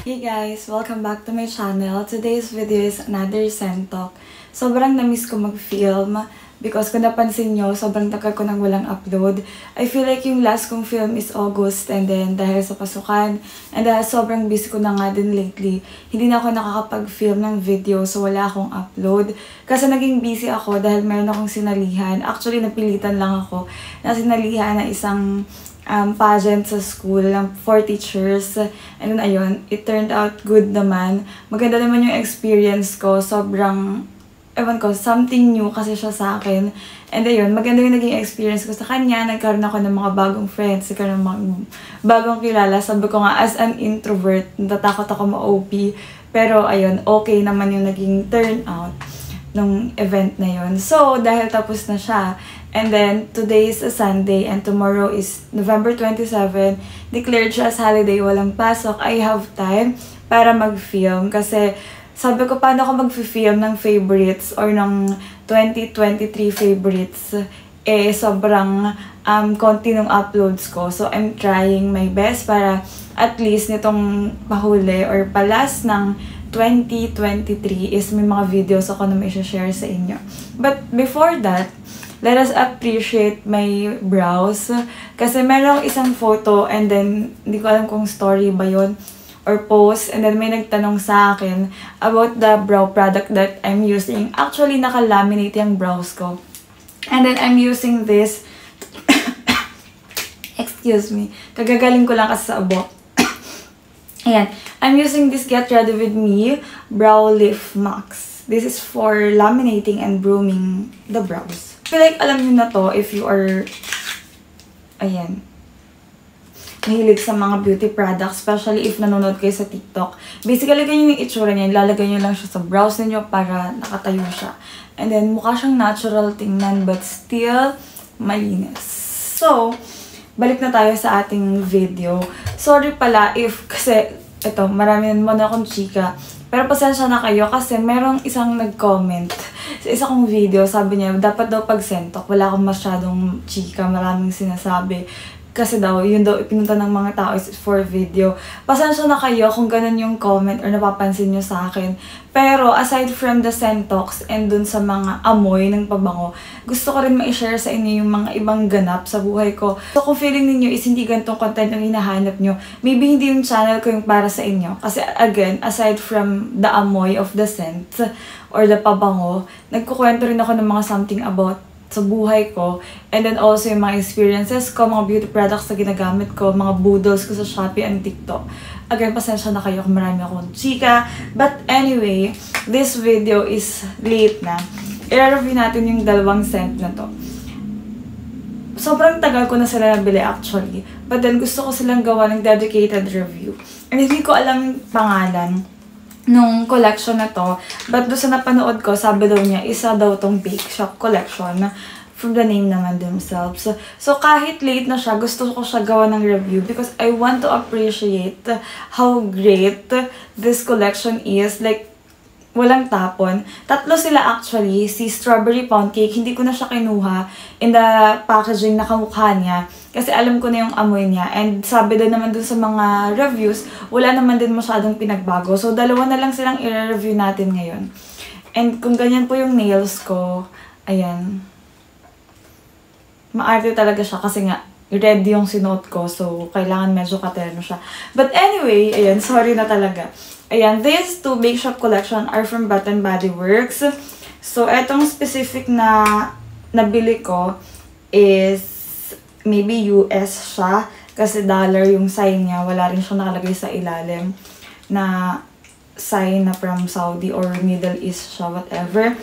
Hey guys! Welcome back to my channel. Today's video is another scent talk. Sobrang na-miss ko mag-film because kung napansin nyo, sobrang tagal ko nang walang upload. I feel like yung last kong film is August and then dahil sa pasukan and dahil sobrang busy ko na nga din lately, hindi na ako nakakapag-film ng video so wala akong upload. Kasi naging busy ako dahil meron akong sinalihan. Actually, napilitan lang ako na sinalihan na isang pageant sa school for teachers. And then, ayun, it turned out good naman. Maganda naman yung experience ko. Sobrang, ewan ko, something new kasi siya sa akin. And ayun, maganda yung naging experience ko sa kanya. Nagkaroon ako ng mga bagong friends, nagkaroon ng mga bagong kilala. Sabi ko nga, as an introvert, natatakot ako ma-OP. Pero ayun, okay naman yung naging turnout nung event na yun. So, dahil tapos na siya, and then, today is a Sunday and tomorrow is November 27. Declared siya as holiday, walang pasok. I have time para mag-film kasi sabi ko paano ako mag-film ng favorites or ng 2023 favorites. Eh, sobrang konti ng uploads ko. So, I'm trying my best para at least nitong mahuli or palas ng 2023 is may mga videos ako na may share sa inyo. But before that, let us appreciate my brows. Kasi meron isang photo and then hindi ko alam kung story ba yun or post. And then may nagtanong sa akin about the brow product that I'm using. Actually, naka-laminate yung brows ko. And then I'm using this. Excuse me. Kagagaling ko lang kasi sa abo. Ayan. I'm using this Get Ready With Me Brow Lift Max. This is for laminating and grooming the brows. I feel like alam nyo na to if you are, ayan, mahilig sa mga beauty products, especially if nanonood kayo sa TikTok. Basically, ganyan yung itsura niya. Ilalagay nyo lang siya sa brows ninyo para nakatayo siya. And then, mukha siyang natural tingnan but still malinis. So, balik na tayo sa ating video. Sorry pala if, kasi, ito, marami naman akong chika. Pero pasensya na kayo kasi merong isang nag-comment sa isa kong video. Sabi niya, dapat daw pag-sentok. Wala akong masyadong chika, maraming sinasabi. Kasi daw, yun daw ipinunta ng mga tao is for video. Pasensya na kayo kung ganun yung comment or napapansin nyo sa akin. Pero aside from the sentox and dun sa mga amoy ng pabango, gusto ko rin ma-share sa inyo yung mga ibang ganap sa buhay ko. So kung feeling ninyo is hindi ganitong content yung hinahanap nyo, maybe hindi yung channel ko yung para sa inyo. Kasi again, aside from the amoy of the scent or the pabango, nagkukwento rin ako ng mga something about sa buhay ko, and then also yung mga experiences ko, mga beauty products na ginagamit ko, mga boodles ko sa Shopee and TikTok. Again, pasensya na kayo kung marami akong chika. But anyway, this video is late na. I-review natin yung dalawang scent na to. Sobrang tagal ko na sila nabili actually, but then gusto ko silang gawa ng dedicated review. And hindi ko alam yung pangalan nung collection na to. But doon sa napanood ko, sabi daw niya, isa daw tong Bake Shop collection from the name naman themselves. So kahit late na siya, gusto ko siya gawa ng review because I want to appreciate how great this collection is. Like, walang tapon. Tatlo sila actually. Si Strawberry Pound Cake, hindi ko na siya kinuha in the packaging na kamukha niya. Kasi alam ko na yung amoy niya. And sabi din naman dun sa mga reviews, wala naman din masyadong pinagbago. So, dalawa na lang silang i-review natin ngayon. And kung ganyan po yung nails ko, ayan. Maarte talaga siya kasi nga, red yung sinuot ko. So, kailangan medyo katerno siya. But anyway, ayan, sorry na talaga. Ayan, these two Bake Shop collection are from Bath & Body Works. So, etong specific na nabili ko is maybe US siya. Kasi dollar yung sign niya. Wala rin siya nakalagay sa ilalim na sign na from Saudi or Middle East siya, whatever.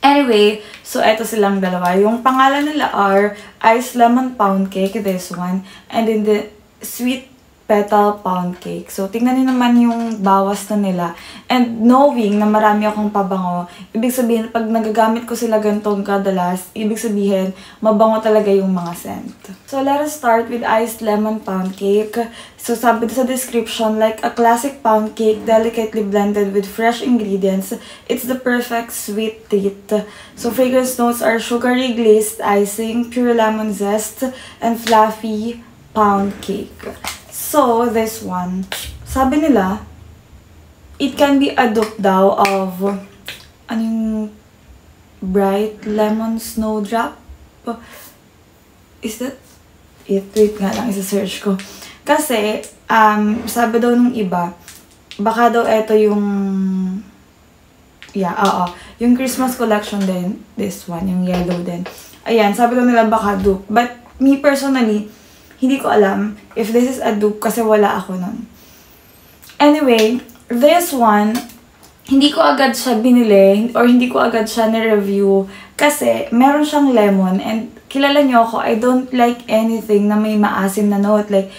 Anyway, so eto silang dalawa. Yung pangalan nila are Ice Lemon Pound Cake, this one. And then the Sweet Petal Pound Cake. So, tingnan niyo naman yung bawas na nila. And knowing na marami akong pabango, ibig sabihin, pag nagagamit ko sila gantong kadalas, ibig sabihin, mabango talaga yung mga scent. So, let us start with Iced Lemon Pound Cake. So, sabi sa description, like a classic pound cake delicately blended with fresh ingredients, it's the perfect sweet treat. So, fragrance notes are sugary glazed icing, pure lemon zest, and fluffy pound cake. So, this one, sabi nila, it can be a dupe daw of, ano yung Bright Lemon Snowdrop? Is that it? Wait nga lang, isa-search ko. Kasi, sabi daw nung iba, baka daw eto yung, yung Christmas collection din, this one, yung yellow din. Ayan, sabi daw nila baka dupe. But, me personally, hindi ko alam if this is a dupe kasi wala ako nun. Anyway, this one, hindi ko agad siya binili or hindi ko agad siya na-review kasi meron siyang lemon and kilala niyo ako, I don't like anything na may maasim na note like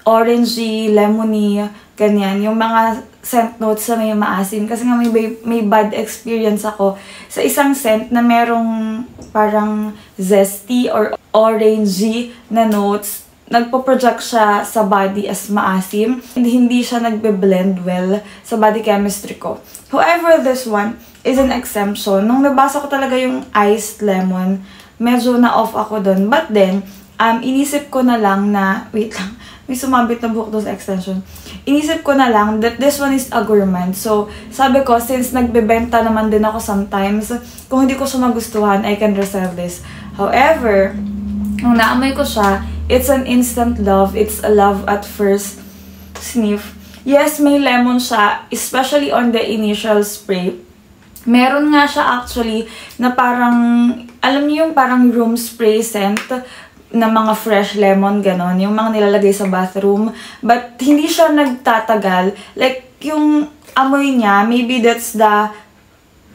orangey, lemony, ganyan. Yung mga scent notes na may maasim kasi nga may bad experience ako sa isang scent na merong parang zesty or orangey na notes. Nagpo-project siya sa body as maasim and hindi siya nagbe-blend well sa body chemistry ko. However, this one is an exemption. Nung nabasa ko talaga yung iced lemon, medyo na-off ako dun. But then, inisip ko na lang na, wait lang, may sumabit na buhok doon sa extension. Inisip ko na lang that this one is a gourmand. So, sabi ko, since nagbebenta naman din ako sometimes, kung hindi ko siya magustuhan, I can resell this. However, nung naamoy ko siya, it's an instant love. It's a love at first sniff. Yes, may lemon siya, especially on the initial spray. Meron nga siya actually na parang, alam niyo yung parang room spray scent na mga fresh lemon, ganon. Yung mga nilalagay sa bathroom. But hindi siya nagtatagal. Like, yung amoy niya, maybe that's the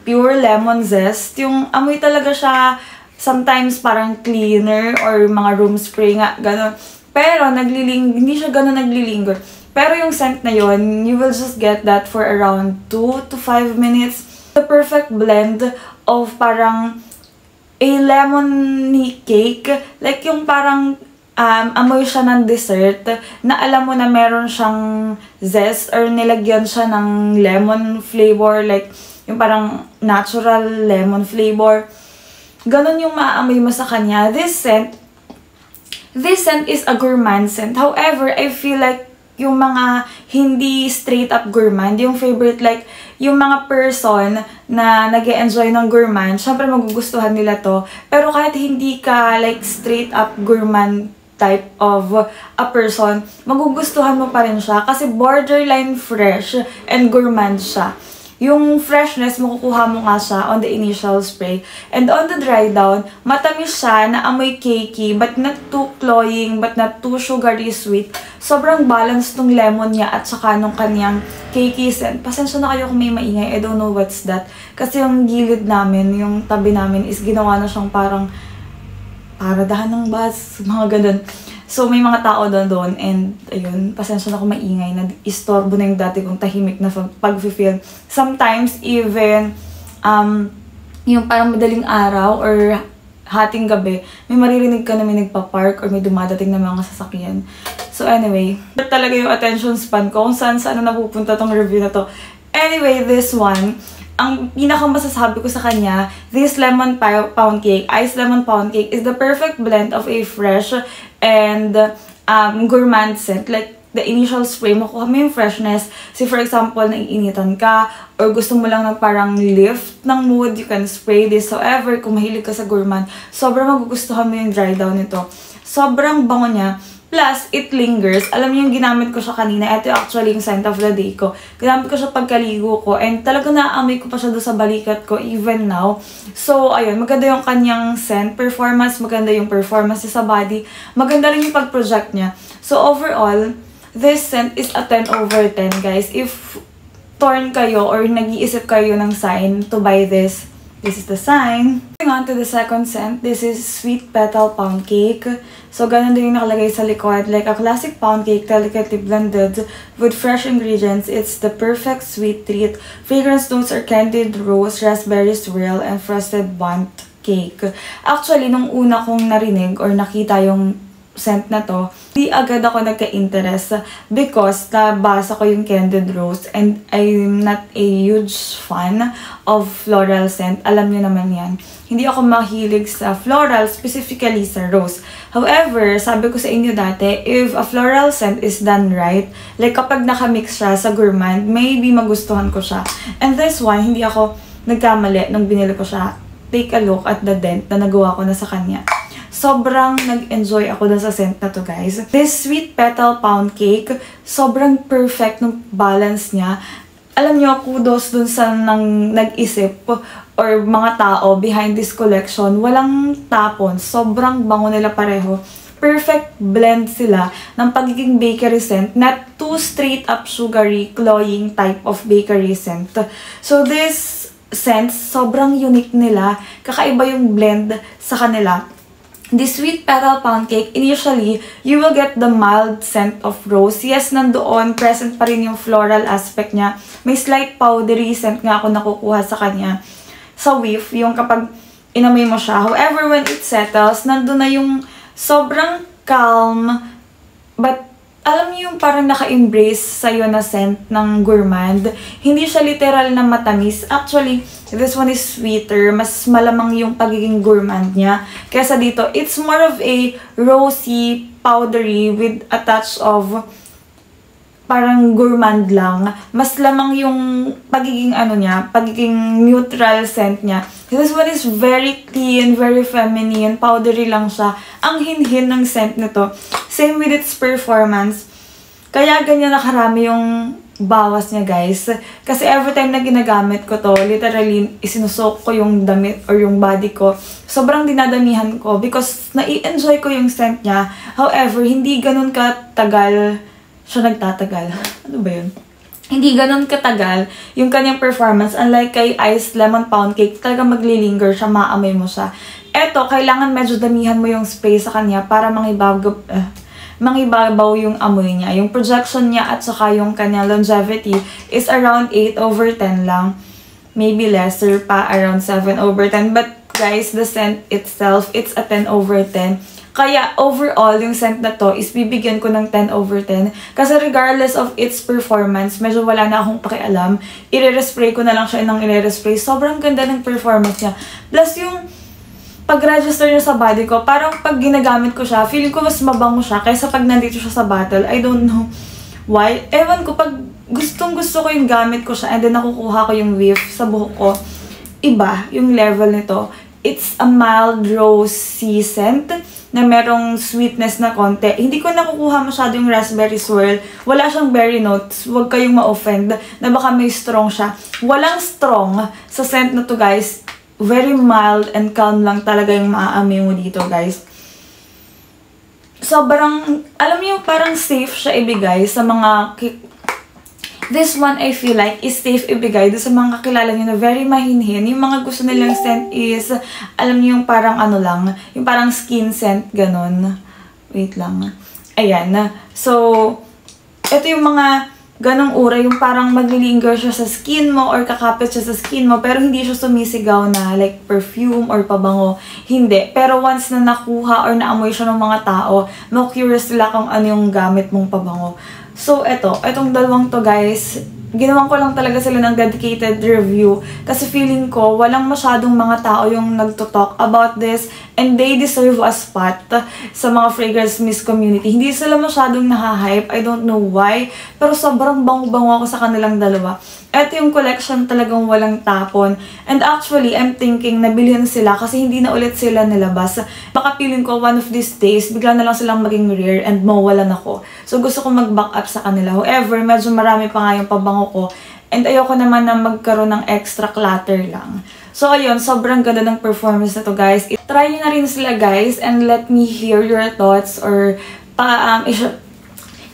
pure lemon zest. Yung amoy talaga siya, sometimes parang cleaner or mga room spray nga, ganon. Pero, hindi siya ganon naglilinger. Pero yung scent na yon, you will just get that for around 2 to 5 minutes. The perfect blend of parang a lemony cake. Like yung parang amoy siya ng dessert na alam mo na meron siyang zest or nilagyan siya ng lemon flavor. Like yung parang natural lemon flavor. Ganon yung maaamoy mo sa kanya. This scent is a gourmand scent. However, I feel like yung mga hindi straight up gourmand, yung favorite like, yung mga person na nag-e-enjoy ng gourmand, syempre magugustuhan nila to. Pero kahit hindi ka like straight up gourmand type of a person, magugustuhan mo pa rin siya kasi borderline fresh and gourmand siya. Yung freshness, makukuha mo nga siya on the initial spray. And on the dry down, matamis siya na amoy cakey, but not too cloying, but not too sugary sweet. Sobrang balanced tong lemon niya at saka nung kanyang cakey scent. Pasensya na kayo kung may maingay, I don't know what's that. Kasi yung gilid namin, yung tabi namin is ginawa na siyang parang paradahan ng bus, mga ganun. So, may mga tao doon and ayun, pasensya na kung maingay na istorbo na yung dati kong tahimik na pag-film. Sometimes, even, yung parang madaling araw or hating gabi, may maririnig ka na may nagpa-park or may dumadating na mga sasakyan. So, anyway, talaga yung attention span ko kung saan na napupunta tong review na to. Anyway, this one, ang pinakamasasabi ko sa kanya, this lemon pound cake, iced lemon pound cake, is the perfect blend of a fresh and gourmand scent. Like, the initial spray, makuha mo yung freshness. So, for example, naiinitan ka, or gusto mo lang ng parang lift ng mood, you can spray this. However, kung mahilig ka sa gourmand, sobrang magugustuhan mo yung dry down nito. Sobrang bango niya. Plus, it lingers. Alam niyo yung ginamit ko siya kanina. Ito actually yung scent of the day ko. Ginamit ko siya pagkaligo ko. And talaga naaamoy ko pa siya doon sa balikat ko even now. So, ayun. Maganda yung kanyang scent performance. Maganda yung performance niya sa body. Maganda rin yung pag-project niya. So, overall, this scent is a 10 over 10, guys. If torn kayo or nag-iisip kayo ng sign to buy this, this is the sign. Moving on to the second scent, this is Sweet Petal Pound Cake. So, ganun din yung nakalagay sa likod. Like a classic pound cake, delicately blended with fresh ingredients. It's the perfect sweet treat. Fragrance notes are candied rose, raspberry swirl, and frosted bundt cake. Actually, nung una kong narinig or nakita yung scent na to, di agad ako nagka-interest because nabasa ko yung Candid Rose and I'm not a huge fan of floral scent. Alam niyo naman yan. Hindi ako mahilig sa floral, specifically sa rose. However, sabi ko sa inyo dati, if a floral scent is done right, like kapag nakamix siya sa gourmand, maybe magustuhan ko siya. And this one, hindi ako nagkamali nung binili ko siya. Take a look at the dent na nagawa ko na sa kanya. Sobrang nag-enjoy ako dun sa scent na to, guys. This Sweet Petal Pound Cake, sobrang perfect ng balance niya. Alam niyo, kudos dun sa nag-isip or mga tao behind this collection. Walang tapon. Sobrang bango nila pareho. Perfect blend sila ng pagiging bakery scent, not too straight up sugary, cloying type of bakery scent. So this scent, sobrang unique nila. Kakaiba yung blend sa kanila. This Sweet Petal Pound Cake, initially, you will get the mild scent of rose. Yes, nandoon, present pa rin yung floral aspect niya. May slight powdery scent nga ako nakukuha sa kanya. Sa whiff, yung kapag inamoy mo siya. However, when it settles, nandun na yung sobrang calm, but alam niyo yung parang naka-embrace sa'yo na scent ng gourmand. Hindi siya literal na matamis. Actually, this one is sweeter. Mas malamang yung pagiging gourmand niya. Kesa dito, it's more of a rosy, powdery with a touch of parang gourmand lang. Mas lamang yung pagiging niya, pagiging neutral scent niya. This one is very clean, very feminine, powdery lang siya. Ang hinhin ng scent nito. Same with its performance. Kaya ganyan nakarami yung bawas niya, guys. Kasi every time na ginagamit ko to, literally, isinusok ko yung damit or yung body ko. Sobrang dinadamihan ko because nai-enjoy ko yung scent niya. However, hindi ganun katagal siya nagtatagal. Ano ba yun? Hindi ganun katagal yung kanyang performance. Unlike kay Iced Lemon Pound Cake, talagang maglilinger siya, maamoy mo siya. Eto, kailangan medyo damihan mo yung spray sa kanya para mangibabaw yung amoy niya. Yung projection niya at saka yung kanyang longevity is around 8/10 lang. Maybe lesser pa, around 7/10. But guys, the scent itself, it's a 10/10. Kaya overall, yung scent na to is bibigyan ko ng 10/10. Kasi regardless of its performance, medyo wala na akong pakialam. I-respray ko na lang siya ng i-respray. Sobrang ganda ng performance niya. Plus yung pag-register niya sa body ko, parang pag ginagamit ko siya, feeling ko mas mabango siya kaysa pag nandito siya sa bottle. I don't know why. Ewan ko, pag gustong-gusto ko yung gamit ko siya and then nakukuha ko yung whiff sa buhok ko, iba yung level nito. It's a mild rosy scent na merong sweetness na konti. Hindi ko nakukuha masyado yung raspberry swirl. Wala siyang berry notes. Huwag kayong ma-offend na baka may strong siya. Walang strong sa scent na to, guys. Very mild and calm lang talaga yung maaamoy mo dito, guys. Sobrang, alam niyo, parang safe siya ibigay sa mga... This one, I feel like, is safe ibigay doon sa mga kakilala niyo na very mahinhin. Yung mga gusto nilang scent is, alam niyo yung parang lang, yung parang skin scent, ganun. Wait lang. Ayan. So, ito yung mga ganong ura, yung parang maglilinger siya sa skin mo or kakapit siya sa skin mo, pero hindi siya sumisigaw na like perfume or pabango. Hindi. Pero once na nakuha or naamoy siya ng mga tao, ma-curious sila kung ano yung gamit mong pabango. So, etong dalawang to, guys, ginawan ko lang talaga sila ng dedicated review kasi feeling ko walang masyadong mga tao yung nagto-talk about this and they deserve a spot sa mga fragrance mist community. Hindi sila masyadong nahahype. I don't know why, pero sobrang bango-bango ako sa kanilang dalawa. Ito yung collection talagang walang tapon. And actually, I'm thinking na bilhin sila kasi hindi na ulit sila nilabas. Baka feeling ko one of these days, bigla na lang silang maging rare and mawalan ako. So gusto ko mag-back up sa kanila. However, medyo marami pa nga yung pabango ko. And ayoko naman na magkaroon ng extra clutter lang. So ayun, sobrang ganda ng performance na to, guys. Try nyo na rin sila, guys, and let me hear your thoughts or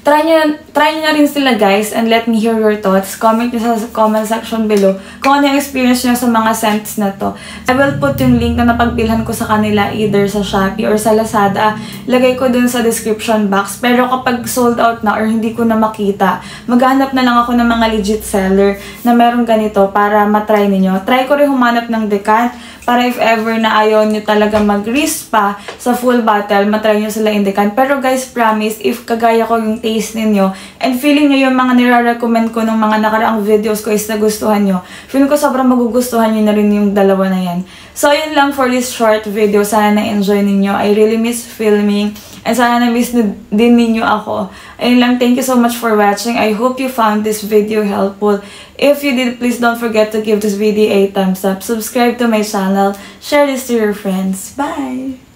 try nyo na rin sila, guys, and let me hear your thoughts. Comment nyo sa comment section below kung ano yung experience nyo sa mga scents na to. I will put yung link na napagbilhan ko sa kanila either sa Shopee or sa Lazada. Lagay ko dun sa description box. Pero kapag sold out na or hindi ko na makita, maghanap na lang ako ng mga legit seller na meron ganito para matry ninyo. Try ko rin humanap ng decant. para if ever na ayaw nyo talaga mag-risk pa sa full bottle, matry nyo sila in the can. Pero guys, promise, if kagaya ko yung taste ninyo, and feeling nyo yung mga nire-recommend ko ng mga nakaraang videos ko is nagustuhan nyo, feeling ko sobrang magugustuhan nyo na rin yung dalawa na yan. So, yun lang for this short video. Sana na-enjoy ninyo. I really miss filming. And sana na-miss din ninyo ako. Ayun lang, thank you so much for watching. I hope you found this video helpful. If you did, please don't forget to give this video a thumbs up. Subscribe to my channel. Share this to your friends. Bye!